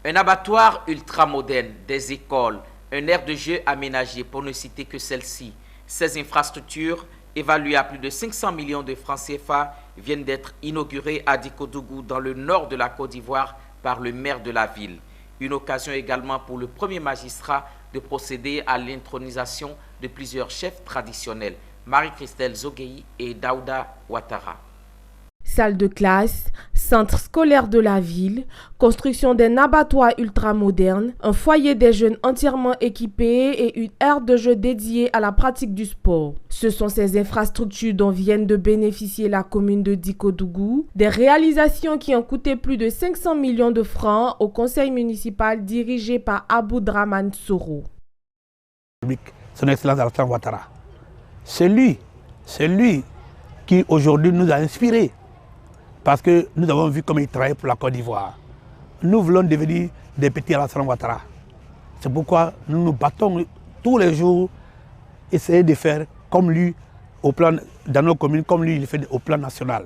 Un abattoir ultramoderne, des écoles, un aire de jeu aménagé pour ne citer que celle-ci. Ces infrastructures, évaluées à plus de 500 millions de francs CFA, viennent d'être inaugurées à Dikodougou dans le nord de la Côte d'Ivoire par le maire de la ville. Une occasion également pour le premier magistrat de procéder à l'intronisation de plusieurs chefs traditionnels, Marie-Christelle Zogueyi et Daouda Ouattara. Salle de classe, centre scolaire de la ville, construction d'un abattoir ultramoderne, un foyer des jeunes entièrement équipé et une aire de jeu dédiée à la pratique du sport. Ce sont ces infrastructures dont viennent de bénéficier la commune de Dikodougou, des réalisations qui ont coûté plus de 500 millions de francs au conseil municipal dirigé par Aboudraman Soro. Son Excellence Alassane Ouattara, c'est lui qui aujourd'hui nous a inspirés. Parce que nous avons vu comment il travaille pour la Côte d'Ivoire. Nous voulons devenir des petits Alassane Ouattara. C'est pourquoi nous nous battons tous les jours, essayer de faire comme lui au plan, dans nos communes, comme lui il fait au plan national,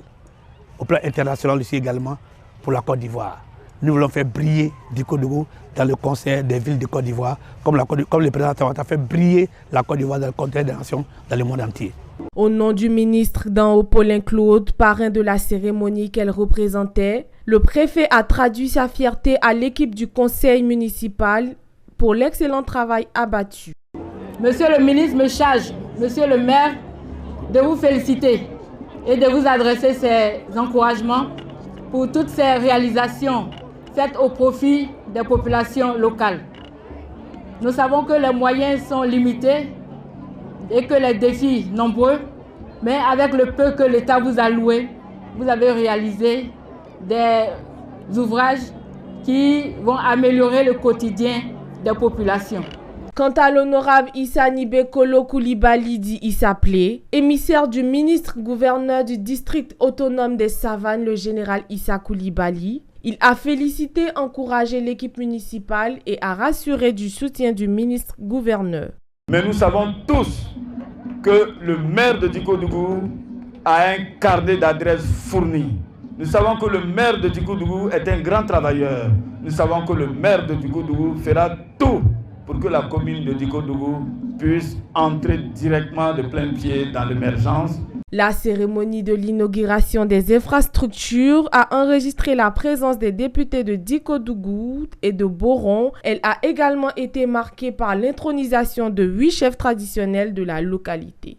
au plan international aussi également pour la Côte d'Ivoire. Nous voulons faire briller Dikodougou dans le Conseil des villes de Côte d'Ivoire, comme le président Ouattara fait briller la Côte d'Ivoire dans le Conseil des nations dans le monde entier. Au nom du ministre d'en haut Paulin Claude, parrain de la cérémonie qu'elle représentait, le préfet a traduit sa fierté à l'équipe du conseil municipal pour l'excellent travail abattu. Monsieur le ministre me charge, monsieur le maire, de vous féliciter et de vous adresser ces encouragements pour toutes ces réalisations faites au profit des populations locales. Nous savons que les moyens sont limités et que les défis nombreux, mais avec le peu que l'État vous a loué, vous avez réalisé des ouvrages qui vont améliorer le quotidien des populations. Quant à l'honorable Issa Nibekolo Koulibaly dit Issa Plé, émissaire du ministre-gouverneur du district autonome des Savanes, le général Issa Koulibaly, il a félicité, encouragé l'équipe municipale et a rassuré du soutien du ministre-gouverneur. Mais nous savons tous que le maire de Dikodougou a un carnet d'adresses fourni. Nous savons que le maire de Dikodougou est un grand travailleur. Nous savons que le maire de Dikodougou fera tout pour que la commune de Dikodougou puisse entrer directement de plein pied dans l'émergence. La cérémonie de l'inauguration des infrastructures a enregistré la présence des députés de Dikodougou et de Boron. Elle a également été marquée par l'intronisation de 8 chefs traditionnels de la localité.